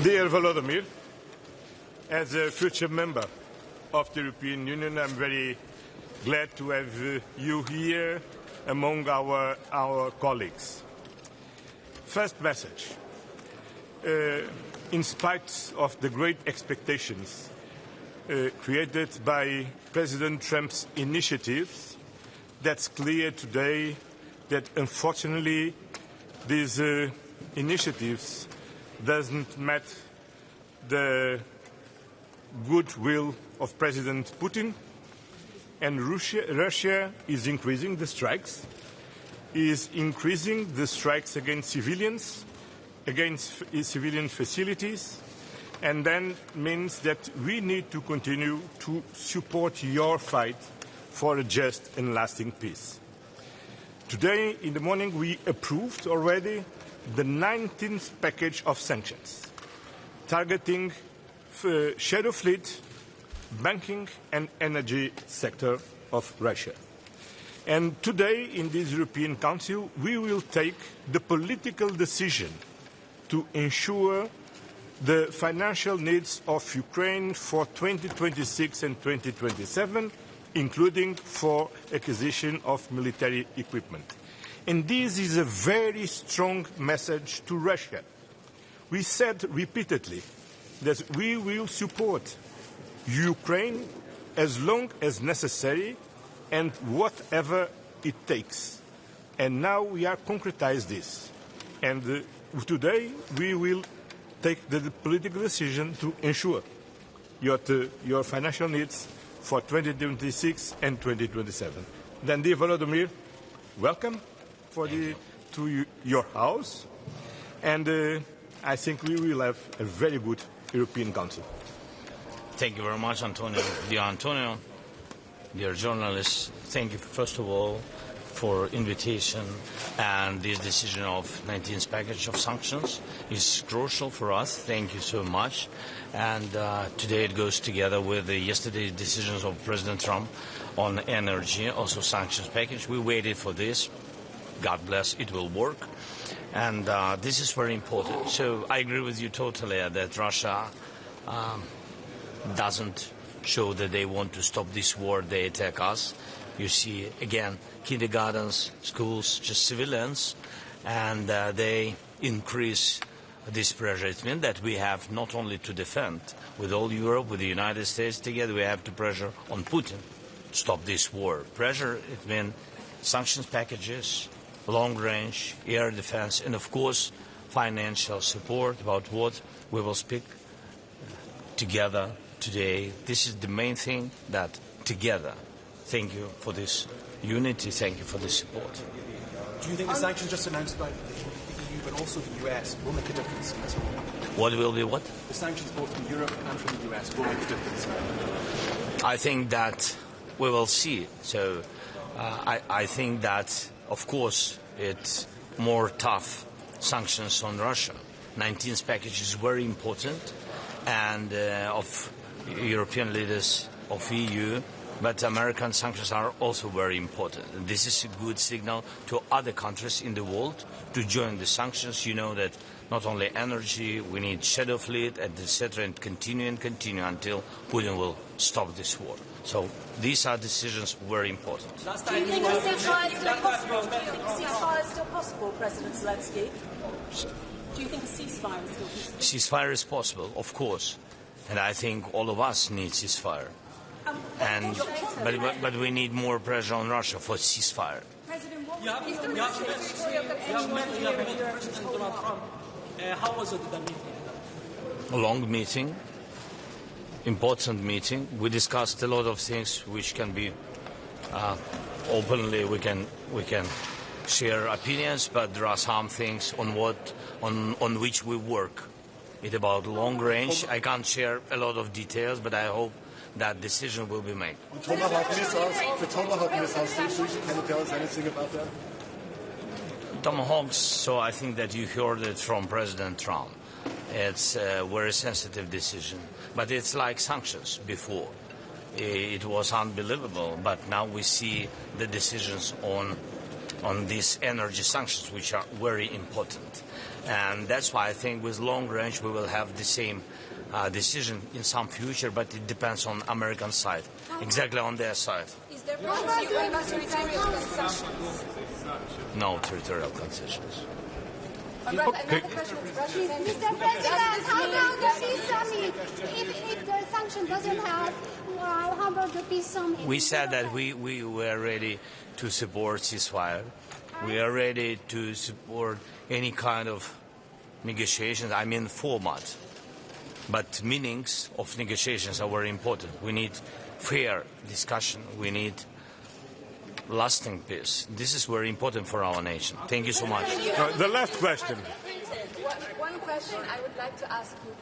Dear Volodymyr, as a future member of the European Union, I'm very glad to have you here among our colleagues. First message. In spite of the great expectations created by President Trump's initiatives, that's clear today that unfortunately these initiatives doesn't match the goodwill of President Putin, and Russia is increasing the strikes, against civilians, against civilian facilities, and then means that we need to continue to support your fight for a just and lasting peace. Today in the morning we approved already the 19th package of sanctions, targeting shadow fleet, banking and energy sector of Russia. And today in this European Council we will take the political decision to ensure the financial needs of Ukraine for 2026 and 2027, including for acquisition of military equipment. And this is a very strong message to Russia. We said repeatedly that we will support Ukraine as long as necessary and whatever it takes. And now we are concretizing this. And today we will take the political decision to ensure your financial needs for 2026 and 2027. Then, dear Volodymyr, welcome to your house, and I think we will have a very good European Council. Thank you very much, Antonio. Dear journalists, thank you first of all for invitation, and this decision of 19th package of sanctions is crucial for us. Thank you so much. And today it goes together with the yesterday's decisions of President Trump on energy, also sanctions package. We waited for this. God bless, it will work. And this is very important. So I agree with you totally that Russia doesn't show that they want to stop this war. They attack us. You see, again, kindergartens, schools, just civilians, and they increase this pressure. It means that we have not only to defend with all Europe, with the United States together, we have to pressure on Putin to stop this war. Pressure, it means sanctions packages, long-range air defense, and of course financial support, about what we will speak together today. This is the main thing, that together. Thank you for this unity, thank you for this support. Do you think the sanctions just announced by the EU but also the US will make a difference as well? What will be what? The sanctions both from Europe and from the US will make a difference. I think that we will see. So I think that, of course, it's more tough sanctions on Russia. 19th package is very important, and of European leaders, of EU, but American sanctions are also very important. And this is a good signal to other countries in the world to join the sanctions. You know that not only energy, we need shadow fleet, etc., and continue until Putin will stop this war. So these are decisions very important. Do you think a ceasefire is still possible? Do you think a ceasefire is still possible, President Zelensky? Do you think a ceasefire is still possible? Ceasefire is possible, of course. And I think all of us need ceasefire. But we need more pressure on Russia for ceasefire. President, what President Donald Trump. How was it, that meeting? A long meeting, important meeting. We discussed a lot of things which can be openly, we can share opinions, but there are some things on which we work. It's about long range. I can't share a lot of details, but I hope that decision will be made. The Tomahawk missiles, can you tell us anything about that? Tomahawks, so I think that you heard it from President Trump. It's a very sensitive decision, but it's like sanctions before. It was unbelievable, but now we see the decisions on on these energy sanctions, which are very important. And that's why I think with long range we will have the same decision in some future, but it depends on American side, exactly on their side. Is there territorial concessions? No territorial concessions. All right, another question is Mr. President, how about the peace summit? If the sanction doesn't help, how about the peace summit? We said that we were ready to support ceasefire. We are ready to support any kind of negotiations, I mean format. But meanings of negotiations are very important. We need fair discussion. We need lasting peace. This is very important for our nation. Thank you so much. The last question. One question I would like to ask you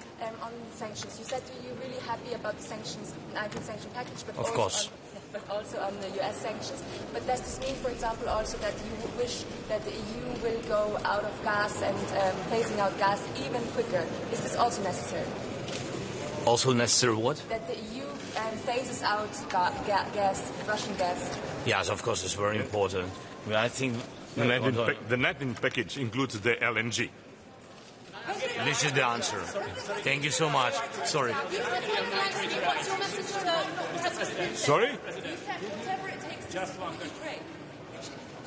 on sanctions. You said you're really happy about the sanctions, 19th sanction package, but of course. But also on the US sanctions. But does this mean, for example, also that you wish that the EU will go out of gas and phasing out gas even quicker? Is this also necessary? Also necessary what? That the EU phases out gas, Russian gas. Yes, of course, it's very important. I think the 19th package includes the LNG. This is the answer. Thank you so much. Sorry. What's your message to Sorry? You said whatever it takes to support Ukraine,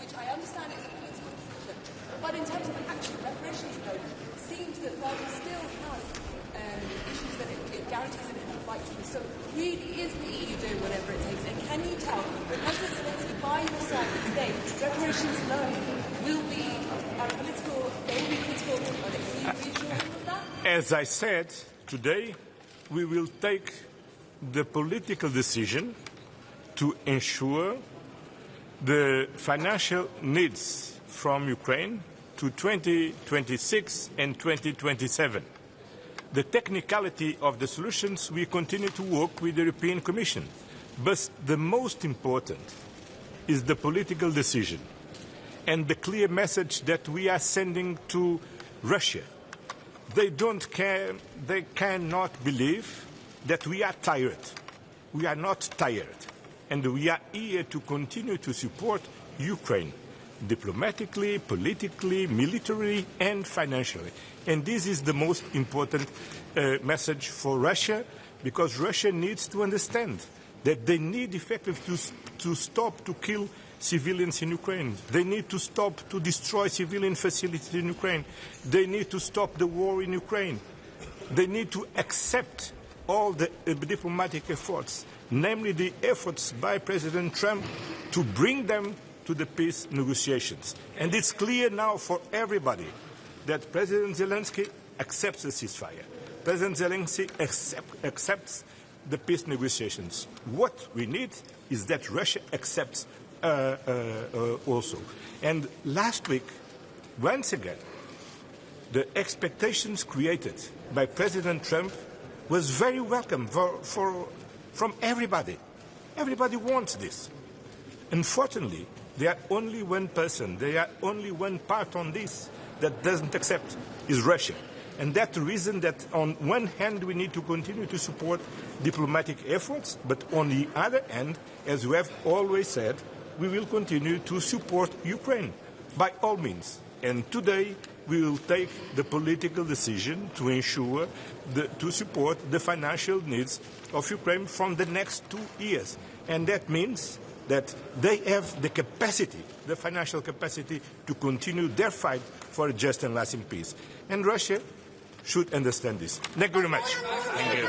which I understand is a political decision. But in terms of actual reparations, though, it seems that while it still has issues that it guarantees that it has right to. So really is the EU doing whatever it takes? And can you tell President Zelensky by your side today, reparations alone will be political, they will be critical, or they will be regional of that? As I said, today we will take the political decision to ensure the financial needs from Ukraine to 2026 and 2027. The technicality of the solutions, we continue to work with the European Commission. But the most important is the political decision and the clear message that we are sending to Russia. They don't care, they cannot believe that we are tired. We are not tired. And we are here to continue to support Ukraine diplomatically, politically, militarily, and financially. And this is the most important message for Russia, because Russia needs to understand that they need effectively to stop to kill civilians in Ukraine. They need to stop to destroy civilian facilities in Ukraine. They need to stop the war in Ukraine. They need to accept all the diplomatic efforts, namely the efforts by President Trump to bring them to the peace negotiations. And it's clear now for everybody that President Zelensky accepts the ceasefire. President Zelensky accepts the peace negotiations. What we need is that Russia accepts also. And last week, once again, the expectations created by President Trump was very welcome from everybody. Everybody wants this. Unfortunately, there are only one person, there are only one part on this that doesn't accept, is Russia. And that's the reason that on one hand we need to continue to support diplomatic efforts, but on the other hand, as we have always said, we will continue to support Ukraine by all means. And today we will take the political decision to ensure to support the financial needs of Ukraine from the next 2 years. And that means that they have the capacity, the financial capacity, to continue their fight for a just and lasting peace. And Russia should understand this. Thank you very much. Thank you.